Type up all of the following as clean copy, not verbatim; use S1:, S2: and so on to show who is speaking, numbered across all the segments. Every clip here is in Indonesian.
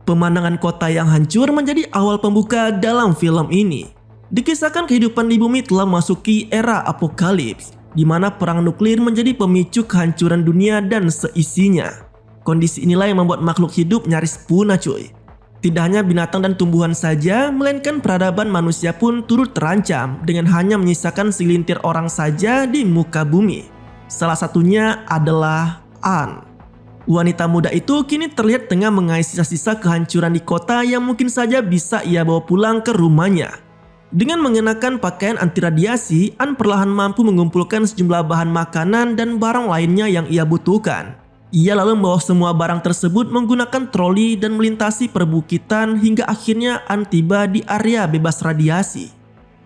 S1: Pemandangan kota yang hancur menjadi awal pembuka dalam film ini. Dikisahkan kehidupan di bumi telah memasuki era apokalips, di mana perang nuklir menjadi pemicu kehancuran dunia dan seisinya. Kondisi inilah yang membuat makhluk hidup nyaris punah cuy. Tidak hanya binatang dan tumbuhan saja, melainkan peradaban manusia pun turut terancam dengan hanya menyisakan segelintir orang saja di muka bumi. Salah satunya adalah Anne. Wanita muda itu kini terlihat tengah mengais sisa-sisa kehancuran di kota yang mungkin saja bisa ia bawa pulang ke rumahnya. Dengan mengenakan pakaian anti radiasi, Anne perlahan mampu mengumpulkan sejumlah bahan makanan dan barang lainnya yang ia butuhkan. Ia lalu membawa semua barang tersebut menggunakan troli dan melintasi perbukitan hingga akhirnya Anne tiba di area bebas radiasi.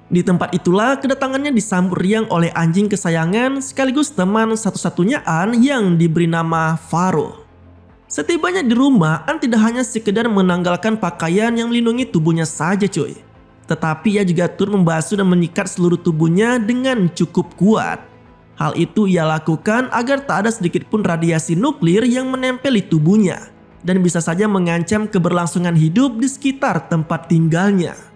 S1: Di tempat itulah kedatangannya disambut riang oleh anjing kesayangan sekaligus teman satu-satunya Anne yang diberi nama Faro. Setibanya di rumah, Anne tidak hanya sekedar menanggalkan pakaian yang melindungi tubuhnya saja cuy. Tetapi ia juga turut membasuh dan menyikat seluruh tubuhnya dengan cukup kuat. Hal itu ia lakukan agar tak ada sedikit pun radiasi nuklir yang menempel di tubuhnya dan bisa saja mengancam keberlangsungan hidup di sekitar tempat tinggalnya.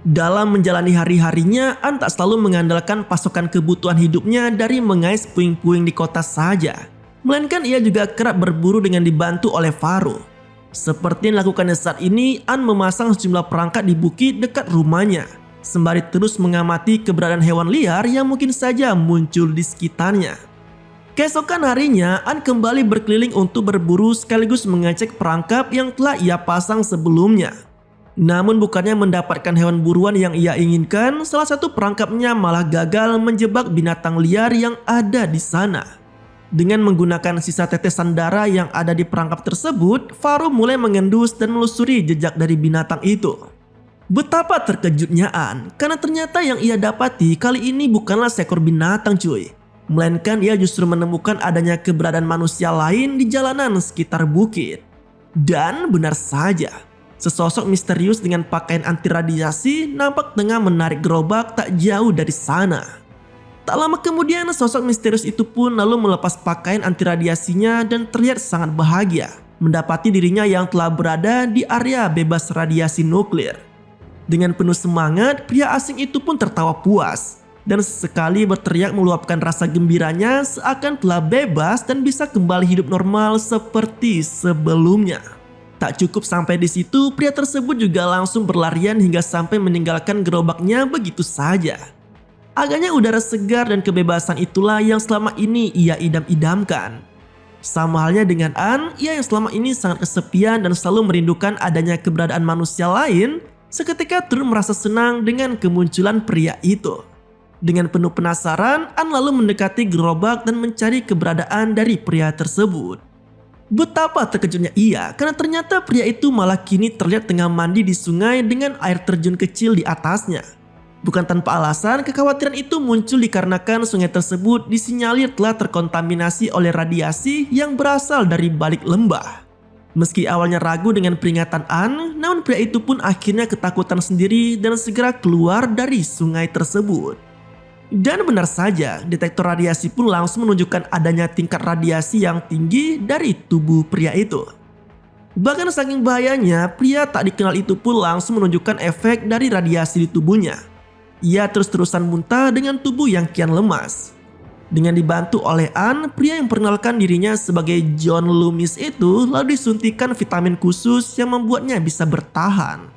S1: Dalam menjalani hari-harinya, Anne tak selalu mengandalkan pasokan kebutuhan hidupnya dari mengais puing-puing di kota saja, melainkan ia juga kerap berburu dengan dibantu oleh Faro. Seperti yang dilakukannya saat ini, Anne memasang sejumlah perangkat di bukit dekat rumahnya, sembari terus mengamati keberadaan hewan liar yang mungkin saja muncul di sekitarnya. Keesokan harinya, Anne kembali berkeliling untuk berburu sekaligus mengecek perangkap yang telah ia pasang sebelumnya. Namun bukannya mendapatkan hewan buruan yang ia inginkan, salah satu perangkapnya malah gagal menjebak binatang liar yang ada di sana. Dengan menggunakan sisa tetesan darah yang ada di perangkap tersebut, Faro mulai mengendus dan melusuri jejak dari binatang itu. Betapa terkejutnya Anne, karena ternyata yang ia dapati kali ini bukanlah seekor binatang cuy, melainkan ia justru menemukan adanya keberadaan manusia lain di jalanan sekitar bukit. Dan benar saja, sesosok misterius dengan pakaian anti radiasi nampak tengah menarik gerobak tak jauh dari sana. Tak lama kemudian sosok misterius itu pun lalu melepas pakaian anti radiasinya dan terlihat sangat bahagia mendapati dirinya yang telah berada di area bebas radiasi nuklir. Dengan penuh semangat, pria asing itu pun tertawa puas dan sesekali berteriak meluapkan rasa gembiranya seakan telah bebas dan bisa kembali hidup normal seperti sebelumnya. Tak cukup sampai di situ, pria tersebut juga langsung berlarian hingga sampai meninggalkan gerobaknya begitu saja. Agaknya udara segar dan kebebasan itulah yang selama ini ia idam-idamkan. Sama halnya dengan Anne, ia yang selama ini sangat kesepian dan selalu merindukan adanya keberadaan manusia lain, seketika turut merasa senang dengan kemunculan pria itu. Dengan penuh penasaran, Anne lalu mendekati gerobak dan mencari keberadaan dari pria tersebut. Betapa terkejutnya ia karena ternyata pria itu malah kini terlihat tengah mandi di sungai dengan air terjun kecil di atasnya. Bukan tanpa alasan, kekhawatiran itu muncul dikarenakan sungai tersebut disinyalir telah terkontaminasi oleh radiasi yang berasal dari balik lembah. Meski awalnya ragu dengan peringatan Anne, namun pria itu pun akhirnya ketakutan sendiri dan segera keluar dari sungai tersebut. Dan benar saja, detektor radiasi pun langsung menunjukkan adanya tingkat radiasi yang tinggi dari tubuh pria itu. Bahkan saking bahayanya, pria tak dikenal itu pun langsung menunjukkan efek dari radiasi di tubuhnya. Ia terus-terusan muntah dengan tubuh yang kian lemas. Dengan dibantu oleh Anne, pria yang perkenalkan dirinya sebagai John Loomis itu lalu disuntikan vitamin khusus yang membuatnya bisa bertahan.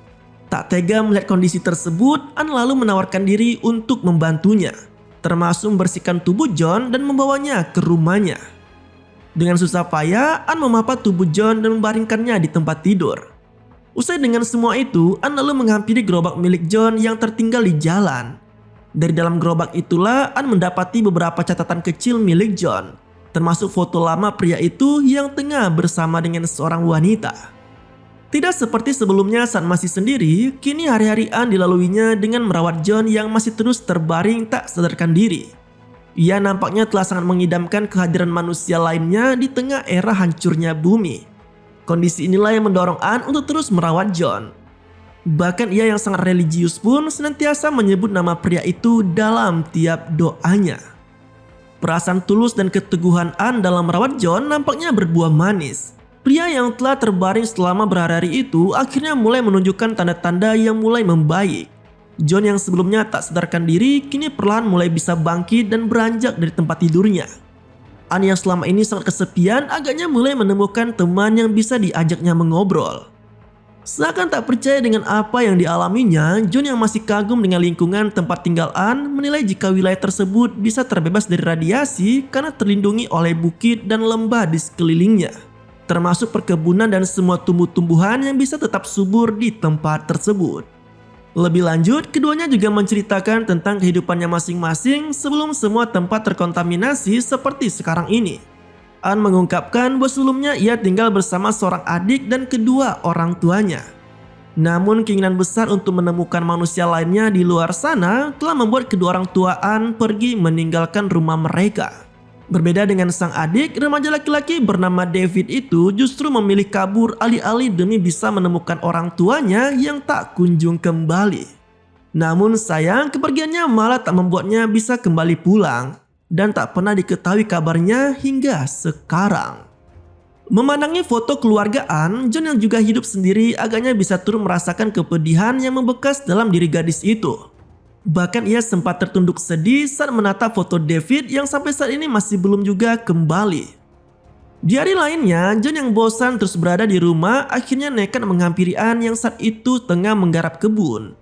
S1: Tak tega melihat kondisi tersebut, Anne lalu menawarkan diri untuk membantunya, termasuk membersihkan tubuh John dan membawanya ke rumahnya. Dengan susah payah, Anne memapat tubuh John dan membaringkannya di tempat tidur. Usai dengan semua itu, Anne lalu menghampiri gerobak milik John yang tertinggal di jalan. Dari dalam gerobak itulah Anne mendapati beberapa catatan kecil milik John, termasuk foto lama pria itu yang tengah bersama dengan seorang wanita. Tidak seperti sebelumnya saat masih sendiri, kini hari-hari Anne dilaluinya dengan merawat John yang masih terus terbaring tak sadarkan diri. Ia nampaknya telah sangat mengidamkan kehadiran manusia lainnya di tengah era hancurnya bumi. Kondisi inilah yang mendorong Anne untuk terus merawat John. Bahkan ia yang sangat religius pun senantiasa menyebut nama pria itu dalam tiap doanya. Perasaan tulus dan keteguhan Anne dalam merawat John nampaknya berbuah manis. Pria yang telah terbaring selama berhari-hari itu akhirnya mulai menunjukkan tanda-tanda yang mulai membaik. John yang sebelumnya tak sadarkan diri kini perlahan mulai bisa bangkit dan beranjak dari tempat tidurnya. Anne yang selama ini sangat kesepian agaknya mulai menemukan teman yang bisa diajaknya mengobrol. Seakan tak percaya dengan apa yang dialaminya, John yang masih kagum dengan lingkungan tempat tinggal Anne menilai jika wilayah tersebut bisa terbebas dari radiasi karena terlindungi oleh bukit dan lembah di sekelilingnya, termasuk perkebunan dan semua tumbuh-tumbuhan yang bisa tetap subur di tempat tersebut. Lebih lanjut, keduanya juga menceritakan tentang kehidupannya masing-masing sebelum semua tempat terkontaminasi seperti sekarang ini. Anne mengungkapkan bahwa sebelumnya ia tinggal bersama seorang adik dan kedua orang tuanya. Namun keinginan besar untuk menemukan manusia lainnya di luar sana telah membuat kedua orang tua Anne pergi meninggalkan rumah mereka. Berbeda dengan sang adik, remaja laki-laki bernama David itu justru memilih kabur alih-alih demi bisa menemukan orang tuanya yang tak kunjung kembali. Namun sayang, kepergiannya malah tak membuatnya bisa kembali pulang. Dan tak pernah diketahui kabarnya hingga sekarang. Memandangi foto keluarga Anne, John yang juga hidup sendiri agaknya bisa turut merasakan kepedihan yang membekas dalam diri gadis itu. Bahkan ia sempat tertunduk sedih saat menatap foto David yang sampai saat ini masih belum juga kembali. Di hari lainnya, John yang bosan terus berada di rumah akhirnya nekat menghampiri Anne yang saat itu tengah menggarap kebun.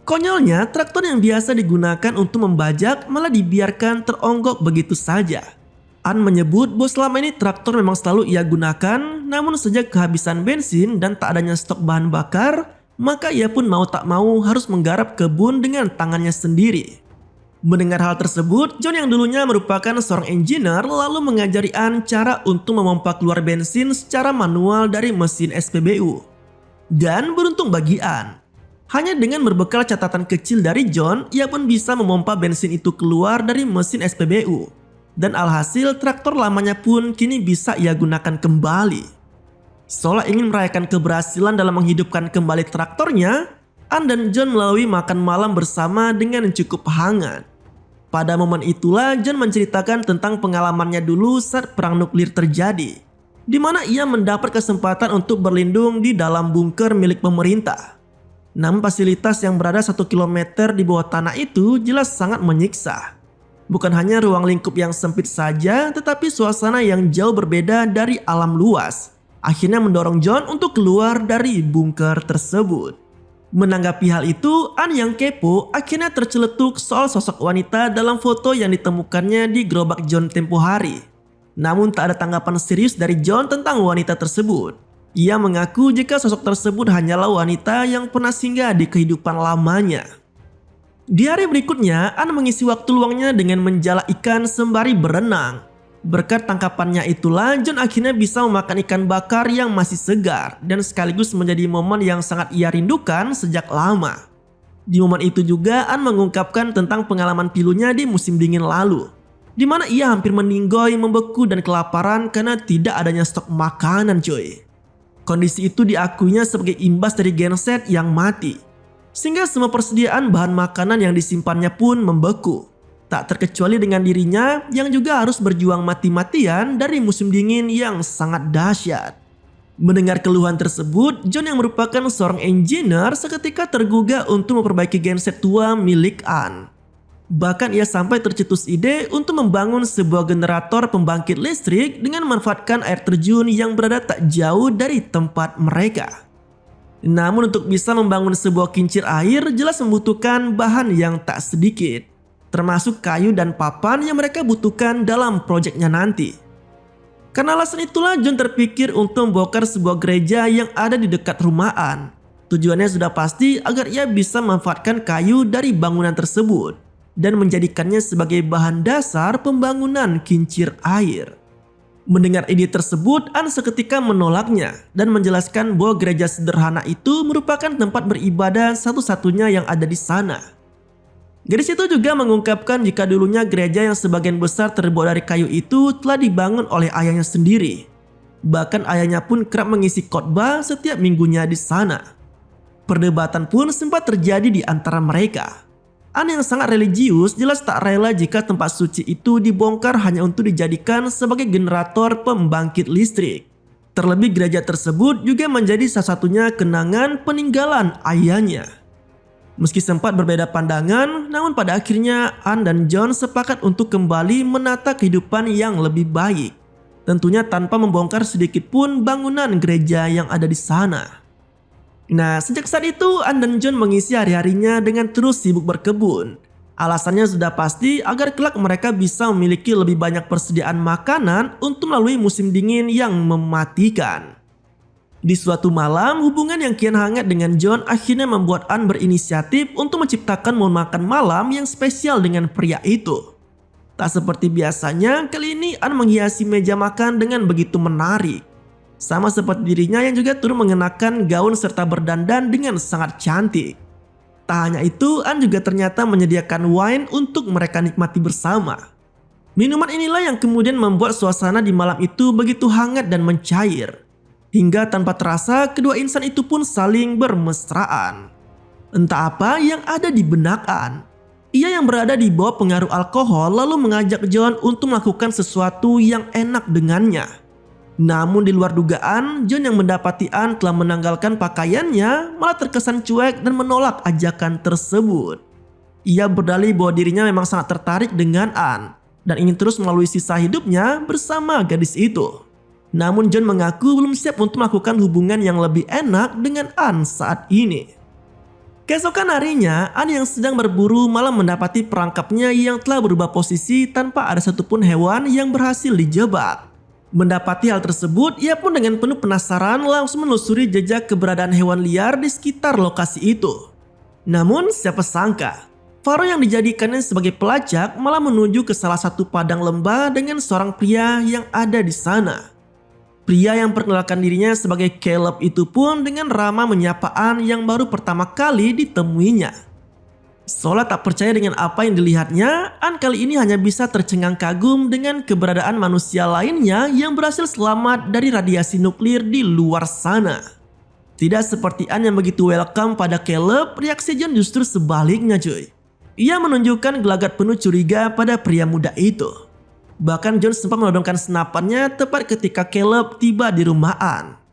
S1: Konyolnya, traktor yang biasa digunakan untuk membajak malah dibiarkan teronggok begitu saja. Anne menyebut bahwa selama ini traktor memang selalu ia gunakan, namun sejak kehabisan bensin dan tak adanya stok bahan bakar, maka ia pun mau tak mau harus menggarap kebun dengan tangannya sendiri. Mendengar hal tersebut, John yang dulunya merupakan seorang engineer lalu mengajari Anne cara untuk memompa keluar bensin secara manual dari mesin SPBU. Dan beruntung bagi Anne, hanya dengan berbekal catatan kecil dari John, ia pun bisa memompa bensin itu keluar dari mesin SPBU. Dan alhasil traktor lamanya pun kini bisa ia gunakan kembali. Seolah ingin merayakan keberhasilan dalam menghidupkan kembali traktornya, Anne dan John melalui makan malam bersama dengan cukup hangat. Pada momen itulah John menceritakan tentang pengalamannya dulu saat perang nuklir terjadi, di mana ia mendapat kesempatan untuk berlindung di dalam bunker milik pemerintah. Namun fasilitas yang berada 1 km di bawah tanah itu jelas sangat menyiksa. Bukan hanya ruang lingkup yang sempit saja, tetapi suasana yang jauh berbeda dari alam luas akhirnya mendorong John untuk keluar dari bunker tersebut. Menanggapi hal itu, Anne yang kepo akhirnya terceletuk soal sosok wanita dalam foto yang ditemukannya di gerobak John tempo hari. Namun tak ada tanggapan serius dari John tentang wanita tersebut. Ia mengaku jika sosok tersebut hanyalah wanita yang pernah singgah di kehidupan lamanya. Di hari berikutnya, Anne mengisi waktu luangnya dengan menjala ikan sembari berenang. Berkat tangkapannya itulah, John akhirnya bisa memakan ikan bakar yang masih segar dan sekaligus menjadi momen yang sangat ia rindukan sejak lama. Di momen itu juga, Anne mengungkapkan tentang pengalaman pilunya di musim dingin lalu, di mana ia hampir meninggoy, membeku dan kelaparan karena tidak adanya stok makanan cuy. Kondisi itu diakuinya sebagai imbas dari genset yang mati, sehingga semua persediaan bahan makanan yang disimpannya pun membeku. Tak terkecuali dengan dirinya yang juga harus berjuang mati-matian dari musim dingin yang sangat dahsyat. Mendengar keluhan tersebut, John yang merupakan seorang engineer seketika tergugah untuk memperbaiki genset tua milik Anne. Bahkan ia sampai tercetus ide untuk membangun sebuah generator pembangkit listrik dengan memanfaatkan air terjun yang berada tak jauh dari tempat mereka. Namun untuk bisa membangun sebuah kincir air jelas membutuhkan bahan yang tak sedikit, termasuk kayu dan papan yang mereka butuhkan dalam proyeknya nanti. Karena alasan itulah John terpikir untuk membongkar sebuah gereja yang ada di dekat rumah Anne. Tujuannya sudah pasti agar ia bisa memanfaatkan kayu dari bangunan tersebut dan menjadikannya sebagai bahan dasar pembangunan kincir air. Mendengar ide tersebut, Anne seketika menolaknya dan menjelaskan bahwa gereja sederhana itu merupakan tempat beribadah satu-satunya yang ada di sana. Gadis itu juga mengungkapkan jika dulunya gereja yang sebagian besar terbuat dari kayu itu telah dibangun oleh ayahnya sendiri. Bahkan ayahnya pun kerap mengisi khotbah setiap minggunya di sana. Perdebatan pun sempat terjadi di antara mereka. Anne yang sangat religius jelas tak rela jika tempat suci itu dibongkar hanya untuk dijadikan sebagai generator pembangkit listrik. Terlebih gereja tersebut juga menjadi salah satunya kenangan peninggalan ayahnya. Meski sempat berbeda pandangan, namun pada akhirnya Anne dan John sepakat untuk kembali menata kehidupan yang lebih baik. Tentunya tanpa membongkar sedikit pun bangunan gereja yang ada di sana. Nah, sejak saat itu Anne dan John mengisi hari-harinya dengan terus sibuk berkebun. Alasannya sudah pasti agar kelak mereka bisa memiliki lebih banyak persediaan makanan untuk melalui musim dingin yang mematikan. Di suatu malam, hubungan yang kian hangat dengan John akhirnya membuat Anne berinisiatif untuk menciptakan momen makan malam yang spesial dengan pria itu. Tak seperti biasanya, kali ini Anne menghiasi meja makan dengan begitu menarik. Sama seperti dirinya yang juga turut mengenakan gaun serta berdandan dengan sangat cantik. Tak hanya itu, Anne juga ternyata menyediakan wine untuk mereka nikmati bersama. Minuman inilah yang kemudian membuat suasana di malam itu begitu hangat dan mencair. Hingga tanpa terasa kedua insan itu pun saling bermesraan. Entah apa yang ada di benak Anne. Ia yang berada di bawah pengaruh alkohol lalu mengajak John untuk melakukan sesuatu yang enak dengannya. Namun di luar dugaan, John yang mendapati Anne telah menanggalkan pakaiannya malah terkesan cuek dan menolak ajakan tersebut. Ia berdalih bahwa dirinya memang sangat tertarik dengan Anne dan ingin terus melalui sisa hidupnya bersama gadis itu. Namun John mengaku belum siap untuk melakukan hubungan yang lebih enak dengan Anne saat ini. Keesokan harinya, Anne yang sedang berburu malah mendapati perangkapnya yang telah berubah posisi tanpa ada satupun hewan yang berhasil dijebak. Mendapati hal tersebut, ia pun dengan penuh penasaran langsung menelusuri jejak keberadaan hewan liar di sekitar lokasi itu. Namun siapa sangka, Faro yang dijadikannya sebagai pelacak malah menuju ke salah satu padang lembah dengan seorang pria yang ada di sana. Pria yang perkenalkan dirinya sebagai Caleb itu pun dengan ramah menyapa Anne yang baru pertama kali ditemuinya. Seolah tak percaya dengan apa yang dilihatnya, Anne kali ini hanya bisa tercengang kagum dengan keberadaan manusia lainnya yang berhasil selamat dari radiasi nuklir di luar sana. Tidak seperti Anne yang begitu welcome pada Caleb, reaksi John justru sebaliknya cuy. Ia menunjukkan gelagat penuh curiga pada pria muda itu. Bahkan John sempat menodongkan senapannya tepat ketika Caleb tiba di rumah Anne.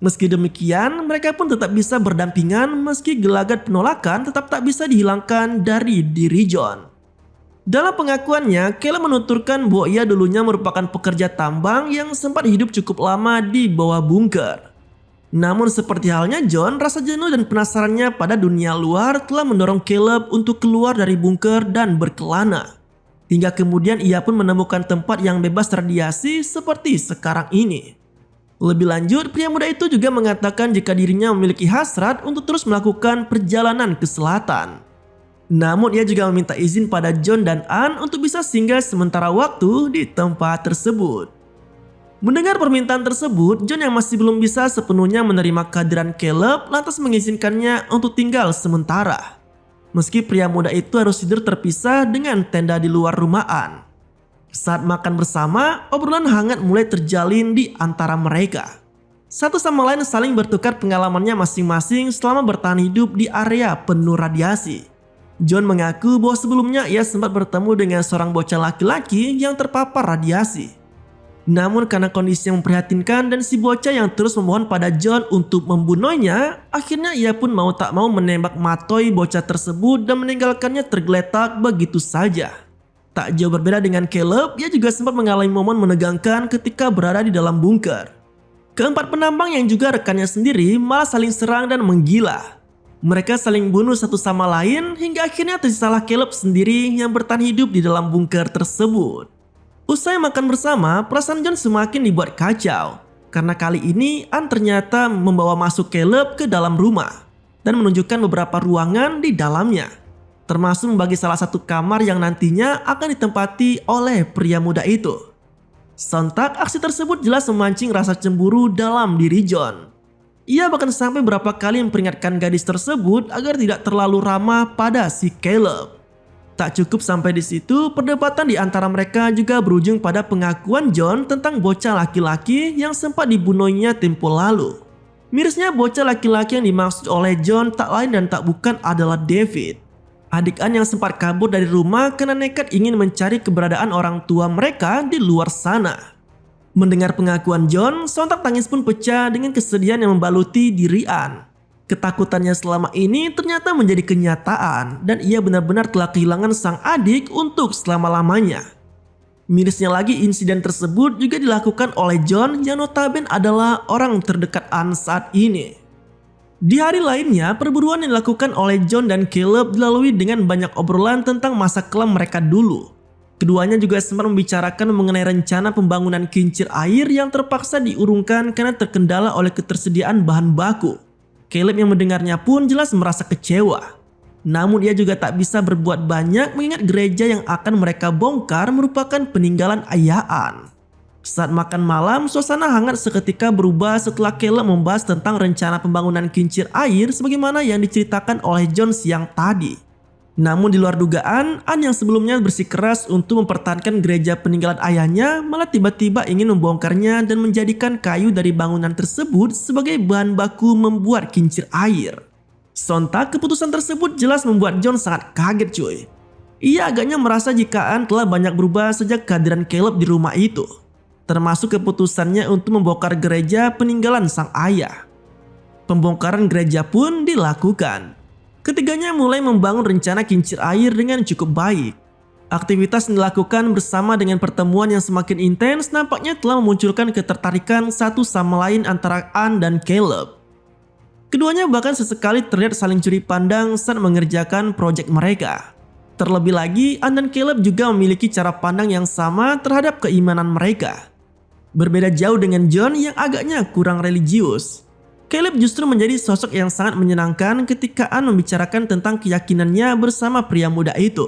S1: Meski demikian, mereka pun tetap bisa berdampingan meski gelagat penolakan tetap tak bisa dihilangkan dari diri John. Dalam pengakuannya, Caleb menuturkan bahwa ia dulunya merupakan pekerja tambang yang sempat hidup cukup lama di bawah bunker. Namun seperti halnya John, rasa jenuh dan penasarannya pada dunia luar telah mendorong Caleb untuk keluar dari bunker dan berkelana. Hingga kemudian ia pun menemukan tempat yang bebas radiasi seperti sekarang ini. Lebih lanjut, pria muda itu juga mengatakan jika dirinya memiliki hasrat untuk terus melakukan perjalanan ke selatan. Namun ia juga meminta izin pada John dan Anne untuk bisa singgah sementara waktu di tempat tersebut. Mendengar permintaan tersebut, John yang masih belum bisa sepenuhnya menerima kehadiran Caleb lantas mengizinkannya untuk tinggal sementara. Meski pria muda itu harus tidur terpisah dengan tenda di luar rumah Anne. Saat makan bersama, obrolan hangat mulai terjalin di antara mereka. Satu sama lain saling bertukar pengalamannya masing-masing selama bertahan hidup di area penuh radiasi. John mengaku bahwa sebelumnya ia sempat bertemu dengan seorang bocah laki-laki yang terpapar radiasi. Namun karena kondisi yang memprihatinkan dan si bocah yang terus memohon pada John untuk membunuhnya, akhirnya ia pun mau tak mau menembak matoi bocah tersebut dan meninggalkannya tergeletak begitu saja. Tak jauh berbeda dengan Caleb, ia juga sempat mengalami momen menegangkan ketika berada di dalam bunker. Keempat penambang yang juga rekannya sendiri malah saling serang dan menggila. Mereka saling bunuh satu sama lain hingga akhirnya tersisalah Caleb sendiri yang bertahan hidup di dalam bunker tersebut. Usai makan bersama, perasaan John semakin dibuat kacau. Karena kali ini Anne ternyata membawa masuk Caleb ke dalam rumah dan menunjukkan beberapa ruangan di dalamnya. Termasuk membagi salah satu kamar yang nantinya akan ditempati oleh pria muda itu. Sontak aksi tersebut jelas memancing rasa cemburu dalam diri John. Ia bahkan sampai beberapa kali memperingatkan gadis tersebut agar tidak terlalu ramah pada si Caleb. Tak cukup sampai di situ, perdebatan di antara mereka juga berujung pada pengakuan John tentang bocah laki-laki yang sempat dibunuhnya tempo lalu. Mirisnya bocah laki-laki yang dimaksud oleh John tak lain dan tak bukan adalah David. Adik Anne yang sempat kabur dari rumah karena nekat ingin mencari keberadaan orang tua mereka di luar sana. Mendengar pengakuan John, sontak tangis pun pecah dengan kesedihan yang membaluti diri Anne. Ketakutannya selama ini ternyata menjadi kenyataan dan ia benar-benar telah kehilangan sang adik untuk selama-lamanya. Mirisnya lagi, insiden tersebut juga dilakukan oleh John yang notabene adalah orang terdekat Anne saat ini. Di hari lainnya, perburuan yang dilakukan oleh John dan Caleb dilalui dengan banyak obrolan tentang masa kelam mereka dulu. Keduanya juga sempat membicarakan mengenai rencana pembangunan kincir air yang terpaksa diurungkan karena terkendala oleh ketersediaan bahan baku. Caleb yang mendengarnya pun jelas merasa kecewa. Namun ia juga tak bisa berbuat banyak mengingat gereja yang akan mereka bongkar merupakan peninggalan ayah Anne. Saat makan malam, suasana hangat seketika berubah setelah Caleb membahas tentang rencana pembangunan kincir air sebagaimana yang diceritakan oleh John siang tadi. Namun di luar dugaan, Anne yang sebelumnya bersikeras untuk mempertahankan gereja peninggalan ayahnya malah tiba-tiba ingin membongkarnya dan menjadikan kayu dari bangunan tersebut sebagai bahan baku membuat kincir air. Sontak keputusan tersebut jelas membuat John sangat kaget cuy. Ia agaknya merasa jika Anne telah banyak berubah sejak kehadiran Caleb di rumah itu. Termasuk keputusannya untuk membongkar gereja peninggalan sang ayah. Pembongkaran gereja pun dilakukan. Ketiganya mulai membangun rencana kincir air dengan cukup baik. Aktivitas yang dilakukan bersama dengan pertemuan yang semakin intens nampaknya telah memunculkan ketertarikan satu sama lain antara Anne dan Caleb. Keduanya bahkan sesekali terlihat saling curi pandang saat mengerjakan proyek mereka. Terlebih lagi, Anne dan Caleb juga memiliki cara pandang yang sama terhadap keimanan mereka. Berbeda jauh dengan John yang agaknya kurang religius. Caleb justru menjadi sosok yang sangat menyenangkan ketika Anne membicarakan tentang keyakinannya bersama pria muda itu.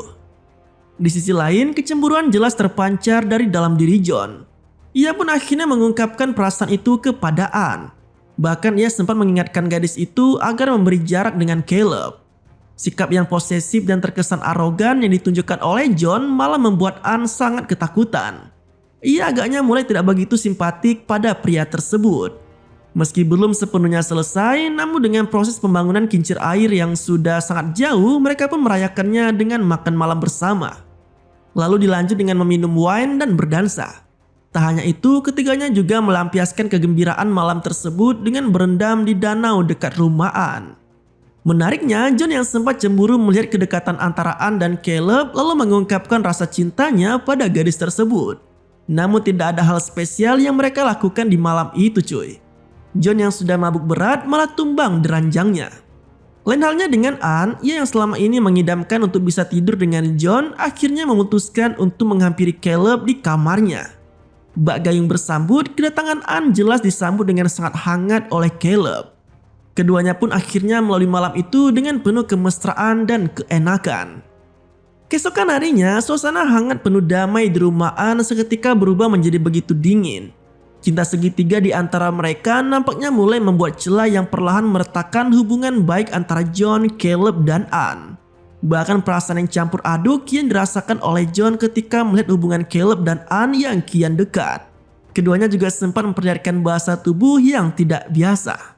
S1: Di sisi lain, kecemburuan jelas terpancar dari dalam diri John. Ia pun akhirnya mengungkapkan perasaan itu kepada Anne. Bahkan ia sempat mengingatkan gadis itu agar memberi jarak dengan Caleb. Sikap yang posesif dan terkesan arogan yang ditunjukkan oleh John malah membuat Anne sangat ketakutan. Ia agaknya mulai tidak begitu simpatik pada pria tersebut. Meski belum sepenuhnya selesai, namun dengan proses pembangunan kincir air yang sudah sangat jauh, mereka pun merayakannya dengan makan malam bersama. Lalu dilanjut dengan meminum wine dan berdansa. Tak hanya itu, ketiganya juga melampiaskan kegembiraan malam tersebut dengan berendam di danau dekat rumah Anne. Menariknya, John yang sempat cemburu melihat kedekatan antara Anne dan Caleb lalu mengungkapkan rasa cintanya pada gadis tersebut. Namun tidak ada hal spesial yang mereka lakukan di malam itu cuy. John yang sudah mabuk berat malah tumbang di ranjangnya. Lain halnya dengan Anne, ia yang selama ini mengidamkan untuk bisa tidur dengan John akhirnya memutuskan untuk menghampiri Caleb di kamarnya. Bak gayung bersambut, kedatangan Anne jelas disambut dengan sangat hangat oleh Caleb. Keduanya pun akhirnya melalui malam itu dengan penuh kemesraan dan keenakan. Keesokan harinya, suasana hangat penuh damai di rumah Anne seketika berubah menjadi begitu dingin. Cinta segitiga di antara mereka nampaknya mulai membuat celah yang perlahan meretakkan hubungan baik antara John, Caleb, dan Anne. Bahkan perasaan yang campur aduk yang dirasakan oleh John ketika melihat hubungan Caleb dan Anne yang kian dekat. Keduanya juga sempat memperlihatkan bahasa tubuh yang tidak biasa.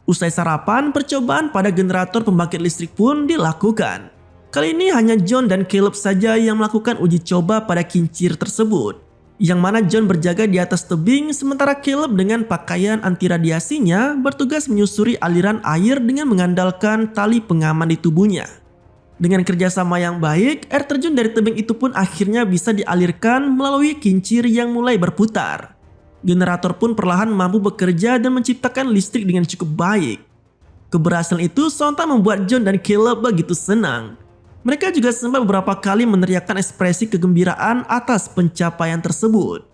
S1: Usai sarapan, percobaan pada generator pembangkit listrik pun dilakukan. Kali ini hanya John dan Caleb saja yang melakukan uji coba pada kincir tersebut. Yang mana John berjaga di atas tebing sementara Caleb dengan pakaian anti radiasinya bertugas menyusuri aliran air dengan mengandalkan tali pengaman di tubuhnya. Dengan kerjasama yang baik, air terjun dari tebing itu pun akhirnya bisa dialirkan melalui kincir yang mulai berputar. Generator pun perlahan mampu bekerja dan menciptakan listrik dengan cukup baik. Keberhasilan itu sontak membuat John dan Caleb begitu senang. Mereka juga sempat beberapa kali meneriakkan ekspresi kegembiraan atas pencapaian tersebut.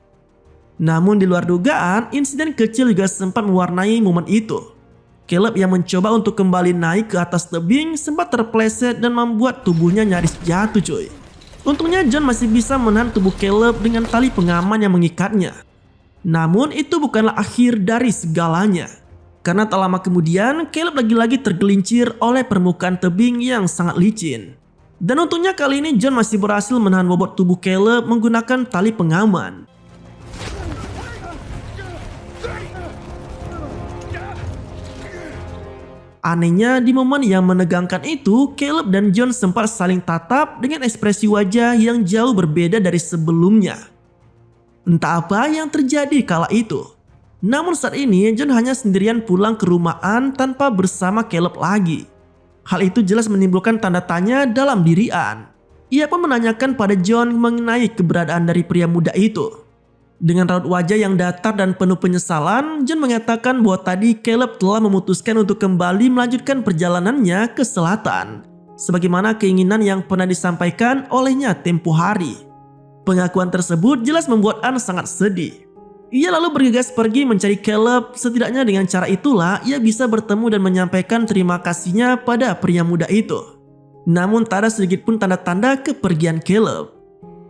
S1: Namun di luar dugaan, insiden kecil juga sempat mewarnai momen itu. Caleb yang mencoba untuk kembali naik ke atas tebing sempat terpleset dan membuat tubuhnya nyaris jatuh cuy. Untungnya John masih bisa menahan tubuh Caleb dengan tali pengaman yang mengikatnya. Namun itu bukanlah akhir dari segalanya. Karena tak lama kemudian Caleb lagi-lagi tergelincir oleh permukaan tebing yang sangat licin. Dan untungnya kali ini John masih berhasil menahan bobot tubuh Caleb menggunakan tali pengaman. Anehnya di momen yang menegangkan itu, Caleb dan John sempat saling tatap dengan ekspresi wajah yang jauh berbeda dari sebelumnya. Entah apa yang terjadi kala itu. Namun saat ini John hanya sendirian pulang ke rumah Anne tanpa bersama Caleb lagi. Hal itu jelas menimbulkan tanda tanya dalam diri Anne. Ia pun menanyakan pada John mengenai keberadaan dari pria muda itu. Dengan raut wajah yang datar dan penuh penyesalan, John mengatakan bahwa tadi Caleb telah memutuskan untuk kembali melanjutkan perjalanannya ke selatan, sebagaimana keinginan yang pernah disampaikan olehnya tempo hari. Pengakuan tersebut jelas membuat Anne sangat sedih. Ia lalu bergegas pergi mencari Caleb, setidaknya dengan cara itulah ia bisa bertemu dan menyampaikan terima kasihnya pada pria muda itu. Namun tak ada sedikit pun tanda-tanda kepergian Caleb.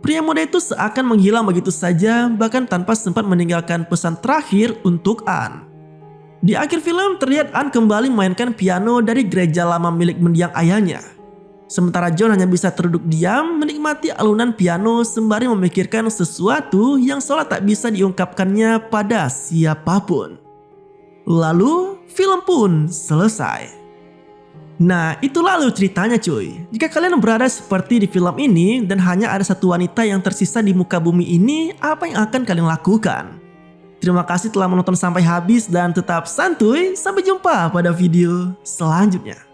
S1: Pria muda itu seakan menghilang begitu saja, bahkan tanpa sempat meninggalkan pesan terakhir untuk Anne. Di akhir film terlihat Anne kembali memainkan piano dari gereja lama milik mendiang ayahnya. Sementara John hanya bisa terduduk diam menikmati alunan piano sembari memikirkan sesuatu yang seolah tak bisa diungkapkannya pada siapapun. Lalu film pun selesai. Nah, itu lalu ceritanya cuy. Jika kalian berada seperti di film ini dan hanya ada satu wanita yang tersisa di muka bumi ini, apa yang akan kalian lakukan? Terima kasih telah menonton sampai habis dan tetap santuy. Sampai jumpa pada video selanjutnya.